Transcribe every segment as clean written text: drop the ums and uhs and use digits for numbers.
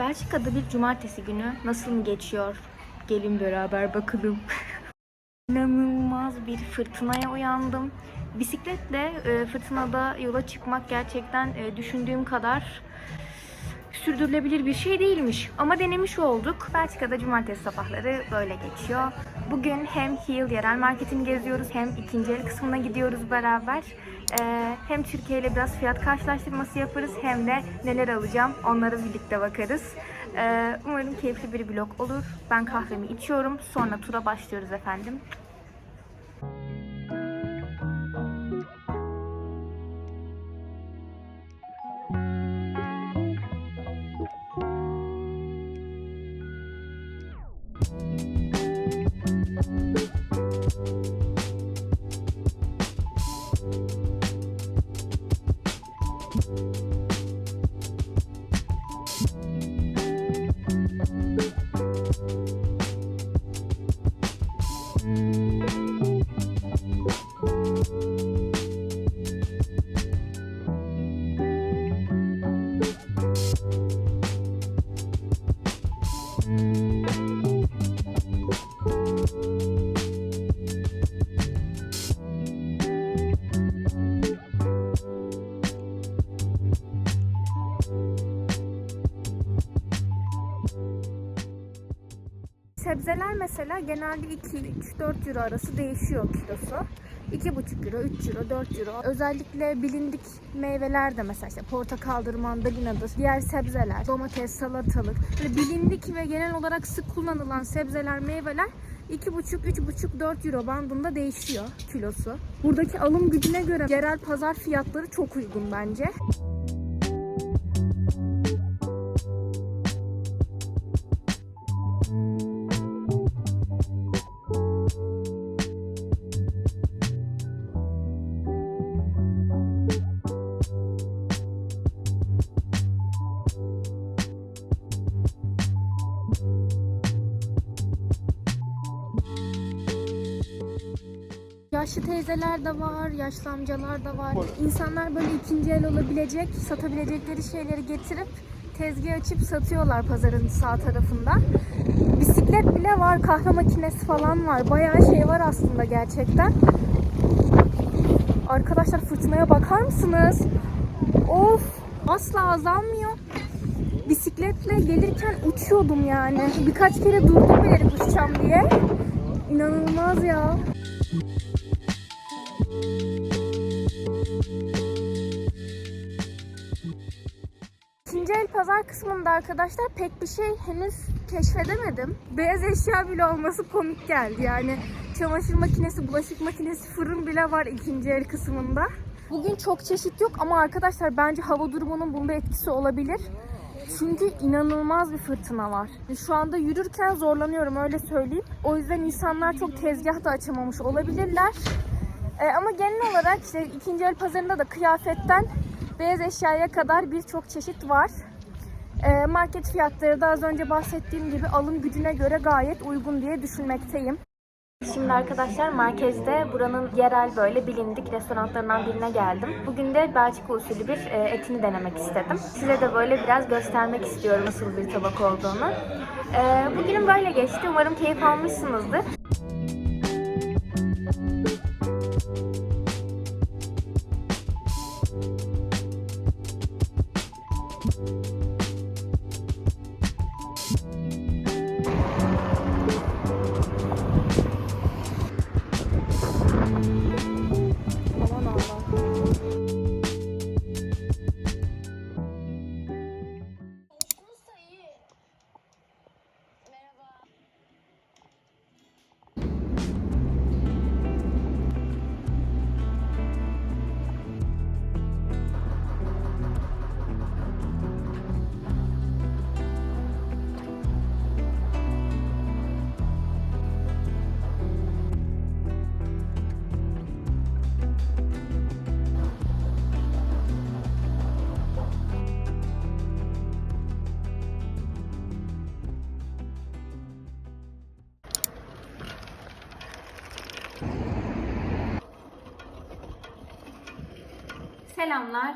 Belçika'da bir cumartesi günü nasıl mı geçiyor? Gelin beraber bakalım. İnanılmaz bir fırtınaya uyandım. Bisikletle fırtınada yola çıkmak gerçekten düşündüğüm kadar sürdürülebilir bir şey değilmiş. Ama denemiş olduk. Belçika'da cumartesi sabahları böyle geçiyor. Bugün hem Heel yerel marketini geziyoruz hem ikinci el kısmına gidiyoruz beraber. Hem Türkiye ile biraz fiyat karşılaştırması yaparız hem de neler alacağım onlara birlikte bakarız. Umarım keyifli bir vlog olur. Ben kahvemi içiyorum. Sonra tura başlıyoruz efendim. Sebzeler mesela genelde 2-3-4 euro arası değişiyor kilosu. 2,5 euro, 3 euro, 4 euro. Özellikle bilindik meyveler de mesela işte portakaldır, mandalinadır, diğer sebzeler, domates, salatalık. Böyle bilindik ve genel olarak sık kullanılan sebzeler, meyveler 2,5, 3,5, 4 euro bandında değişiyor kilosu. Buradaki alım gücüne göre yerel pazar fiyatları çok uygun bence. Yaşlı teyzeler de var, yaşlı amcalar da var. İnsanlar böyle ikinci el olabilecek, satabilecekleri şeyleri getirip tezgah açıp satıyorlar pazarın sağ tarafında. Bisiklet bile var, kahve makinesi falan var. Bayağı şey var aslında gerçekten. Arkadaşlar fırtınaya bakar mısınız? Of! Asla azalmıyor. Bisikletle gelirken uçuyordum yani. Birkaç kere durdum bilerek uçacağım diye. İnanılmaz ya. İkinci el pazar kısmında arkadaşlar pek bir şey henüz keşfedemedim. Beyaz eşya bile olması komik geldi. Yani çamaşır makinesi, bulaşık makinesi, fırın bile var ikinci el kısmında. Bugün çok çeşit yok ama arkadaşlar bence hava durumunun bunda etkisi olabilir. Çünkü inanılmaz bir fırtına var. Şu anda yürürken zorlanıyorum öyle söyleyeyim. O yüzden insanlar çok tezgah da açamamış olabilirler. Ama genel olarak işte ikinci el pazarında da kıyafetten beyaz eşyaya kadar birçok çeşit var. Market fiyatları da az önce bahsettiğim gibi alım gücüne göre gayet uygun diye düşünmekteyim. Şimdi arkadaşlar merkezde buranın yerel böyle bilindik restoranlarından birine geldim. Bugün de Belçika usulü bir etini denemek istedim. Size de böyle biraz göstermek istiyorum nasıl bir tabak olduğunu. Bugünüm böyle geçti. Umarım keyif almışsınızdır. Selamlar.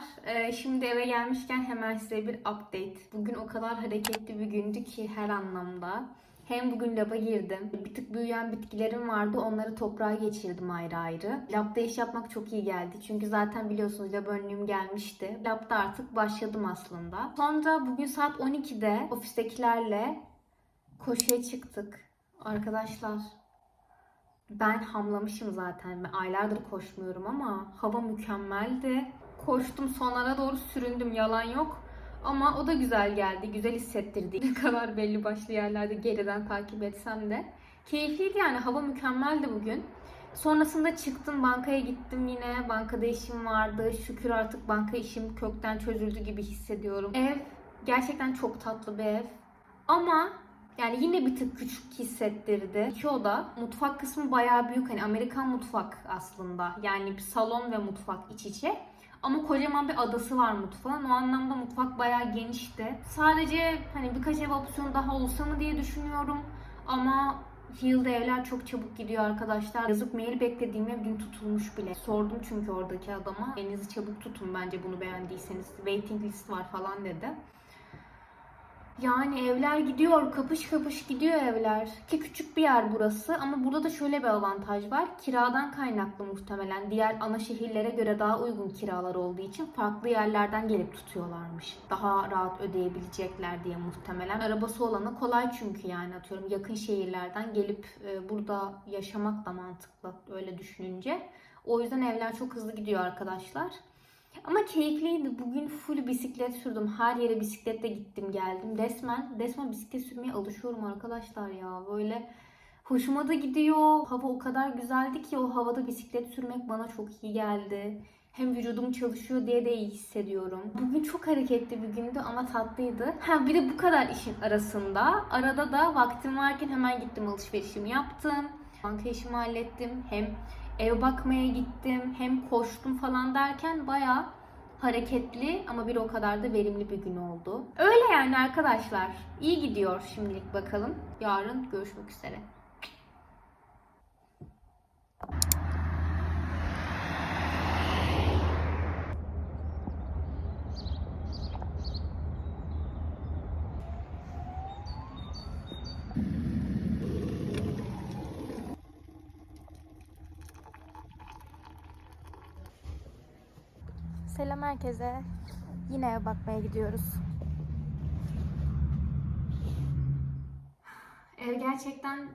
Şimdi eve gelmişken hemen size bir update. Bugün o kadar hareketli bir gündü ki her anlamda. Hem bugün laba girdim. Bir tık büyüyen bitkilerim vardı. Onları toprağa geçirdim ayrı ayrı. Labda iş yapmak çok iyi geldi. Çünkü zaten biliyorsunuz lab önlüğüm gelmişti. Labda artık başladım aslında. Sonra bugün saat 12'de ofistekilerle koşuya çıktık. Arkadaşlar ben hamlamışım zaten. Ben aylardır koşmuyorum ama hava mükemmeldi. Koştum, sonlara doğru süründüm, yalan yok. Ama o da güzel geldi, güzel hissettirdi. Ne kadar belli başlı yerlerde geriden takip etsem de. Keyifliydi yani, hava mükemmeldi bugün. Sonrasında çıktım, bankaya gittim yine. Bankada işim vardı. Şükür artık banka işim kökten çözüldü gibi hissediyorum. Ev gerçekten çok tatlı bir ev. Ama yani yine bir tık küçük hissettirdi. 2 oda. Mutfak kısmı bayağı büyük. Hani Amerikan mutfak aslında. Yani bir salon ve mutfak iç içe. Ama kocaman bir adası var mutfağın. O anlamda mutfak bayağı genişti. Sadece hani birkaç ev opsiyonu daha olsa mı diye düşünüyorum. Ama Heal'da evler çok çabuk gidiyor arkadaşlar. Yazıp mail beklediğim ev dün tutulmuş bile. Sordum çünkü oradaki adama. Elinizi çabuk tutun bence bunu beğendiyseniz. Waiting list var falan dedi. Yani evler gidiyor, kapış kapış gidiyor evler. Ki küçük bir yer burası ama burada da şöyle bir avantaj var. Kiradan kaynaklı muhtemelen diğer ana şehirlere göre daha uygun kiralar olduğu için farklı yerlerden gelip tutuyorlarmış. Daha rahat ödeyebilecekler diye muhtemelen. Arabası olana kolay çünkü, yani atıyorum yakın şehirlerden gelip burada yaşamak da mantıklı öyle düşününce. O yüzden evler çok hızlı gidiyor arkadaşlar. Ama keyifliydi. Bugün full bisiklet sürdüm. Her yere bisikletle gittim geldim. Resmen bisiklet sürmeye alışıyorum arkadaşlar ya. Böyle hoşuma da gidiyor. Hava o kadar güzeldi ki o havada bisiklet sürmek bana çok iyi geldi. Hem vücudum çalışıyor diye de iyi hissediyorum. Bugün çok hareketli bir gündü ama tatlıydı. Ha bir de bu kadar işin arasında. Arada da vaktim varken hemen gittim, alışverişimi yaptım. Banka işimi hallettim. Hem ev bakmaya gittim, hem koştum falan derken bayağı hareketli ama bir o kadar da verimli bir gün oldu. Öyle yani arkadaşlar. İyi gidiyor şimdilik bakalım. Yarın görüşmek üzere. Selam herkese. Yine ev bakmaya gidiyoruz. Ev gerçekten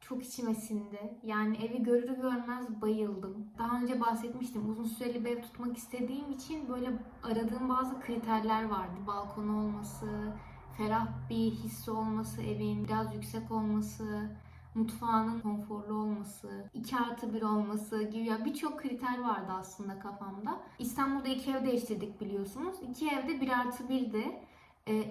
çok içime sindi. Yani evi görür görmez bayıldım. Daha önce bahsetmiştim. Uzun süreli bir ev tutmak istediğim için böyle aradığım bazı kriterler vardı. Balkonu olması, ferah bir hissi olması evin, biraz yüksek olması, mutfağının konforlu olması, 2+1 olması gibi ya birçok kriter vardı aslında kafamda. İstanbul'da 2 ev değiştirdik biliyorsunuz. 2 evde 1+1'di.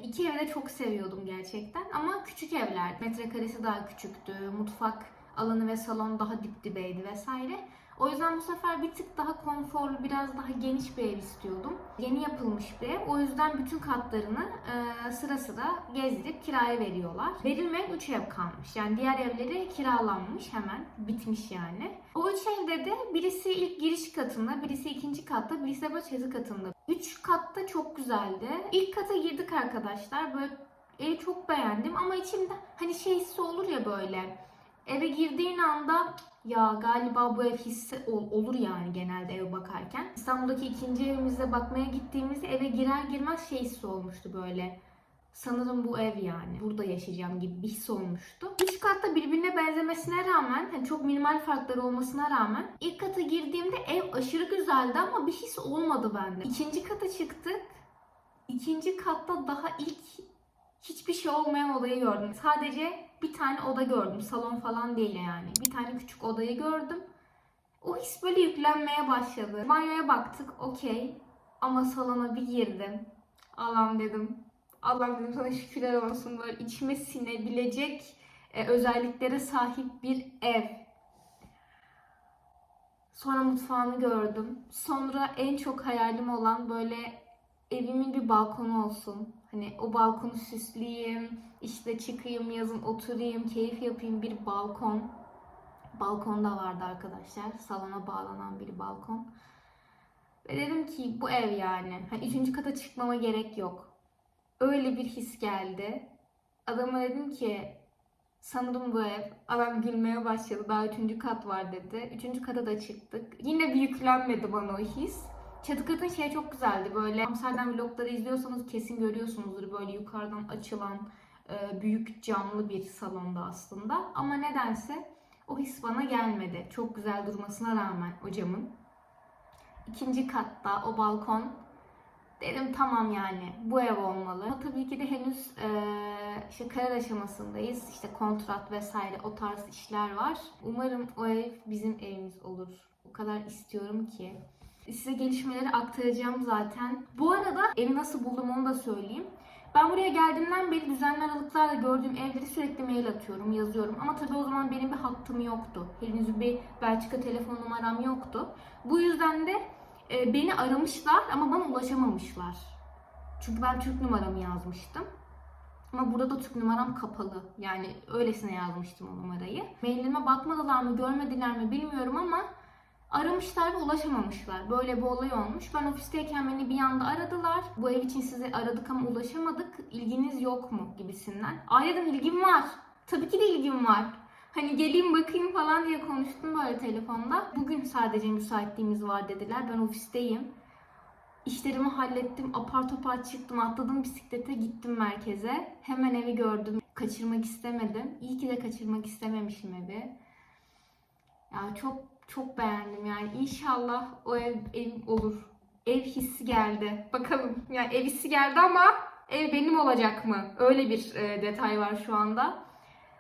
İki evi de çok seviyordum gerçekten ama küçük evler. Metrekaresi daha küçüktü. Mutfak alanı ve salon daha dip dibeydi vesaire. O yüzden bu sefer bir tık daha konforlu, biraz daha geniş bir ev istiyordum. Yeni yapılmış bir ev. O yüzden bütün katlarını sıra sıra gezdirip kiraya veriyorlar. Verilmeyen 3 ev kalmış. Yani diğer evleri kiralanmış hemen. Bitmiş yani. O 3 evde de birisi ilk giriş katında, birisi ikinci katta, birisi de böyle çatı katında. 3 katta çok güzeldi. İlk kata girdik arkadaşlar. Böyle evi çok beğendim ama içimde hani şey hissi olur ya böyle. Eve girdiğin anda ya galiba bu ev hissi olur yani genelde eve bakarken. İstanbul'daki ikinci evimize bakmaya gittiğimizde eve girer girmez şey hissi olmuştu böyle. Sanırım bu ev yani. Burada yaşayacağım gibi bir his olmuştu. 3 katta birbirine benzemesine rağmen, hani çok minimal farkları olmasına rağmen ilk kata girdiğimde ev aşırı güzeldi ama bir his olmadı bende. İkinci kata çıktık. İkinci katta daha ilk hiçbir şey olmayan odayı gördüm. Sadece bir tane oda gördüm. Salon falan değil yani. Bir tane küçük odayı gördüm. O his böyle yüklenmeye başladı. Banyoya baktık, okey. Ama salona bir girdim. Allah'ım dedim. Allah'ım dedim sana şükürler olsun, böyle içime sinebilecek özelliklere sahip bir ev. Sonra mutfağını gördüm. Sonra en çok hayalim olan böyle evimin bir balkonu olsun. Hani o balkonu süsleyeyim, işte çıkayım yazın oturayım, keyif yapayım bir balkon. Balkon da vardı arkadaşlar. Salona bağlanan bir balkon. Ve dedim ki bu ev yani. Hani 3. kata çıkmama gerek yok. Öyle bir his geldi. Adama dedim ki sanırım bu ev. Adam gülmeye başladı. Daha 3. kat var dedi. 3. kata da çıktık. Yine bir yüklenmedi bana o his. Çatı katın şey çok güzeldi. Böyle Amsterdam vlogları izliyorsanız kesin görüyorsunuzdur. Böyle yukarıdan açılan büyük camlı bir salonda aslında. Ama nedense o his bana gelmedi. Çok güzel durmasına rağmen o camın. 2. katta o balkon. Dedim tamam yani bu ev olmalı. Ama tabii ki de henüz işte karar aşamasındayız. İşte kontrat vesaire o tarz işler var. Umarım o ev bizim evimiz olur. O kadar istiyorum ki. Size gelişmeleri aktaracağım zaten. Bu arada evi nasıl buldum onu da söyleyeyim. Ben buraya geldiğimden beri düzenli aralıklarla gördüğüm evleri sürekli mail atıyorum, yazıyorum. Ama tabii o zaman benim bir hattım yoktu. Henüz bir Belçika telefon numaram yoktu. Bu yüzden de beni aramışlar ama bana ulaşamamışlar. Çünkü ben Türk numaramı yazmıştım. Ama burada Türk numaram kapalı. Yani öylesine yazmıştım o numarayı. Mailime bakmadılar mı, görmediler mi bilmiyorum ama aramışlar ve ulaşamamışlar. Böyle bir olay olmuş. Ben ofisteyken beni bir anda aradılar. Bu ev için sizi aradık ama ulaşamadık. İlginiz yok mu gibisinden. Aa dedim ilgim var. Tabii ki de ilgim var. Hani geleyim bakayım falan diye konuştum böyle telefonda. Bugün sadece müsaitliğimiz var dediler. Ben ofisteyim. İşlerimi hallettim. Apar topar çıktım. Atladım bisiklete gittim merkeze. Hemen evi gördüm. Kaçırmak istemedim. İyi ki de kaçırmak istememişim evi. Ya çok beğendim yani. İnşallah o ev olur. Ev hissi geldi. Bakalım. Yani ev hissi geldi ama ev benim olacak mı? Öyle bir detay var şu anda.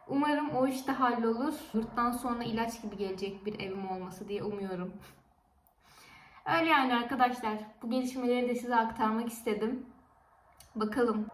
Umarım o iş de hallolur. Yurttan sonra ilaç gibi gelecek bir evim olması diye umuyorum. Öyle yani arkadaşlar. Bu gelişmeleri de size aktarmak istedim. Bakalım.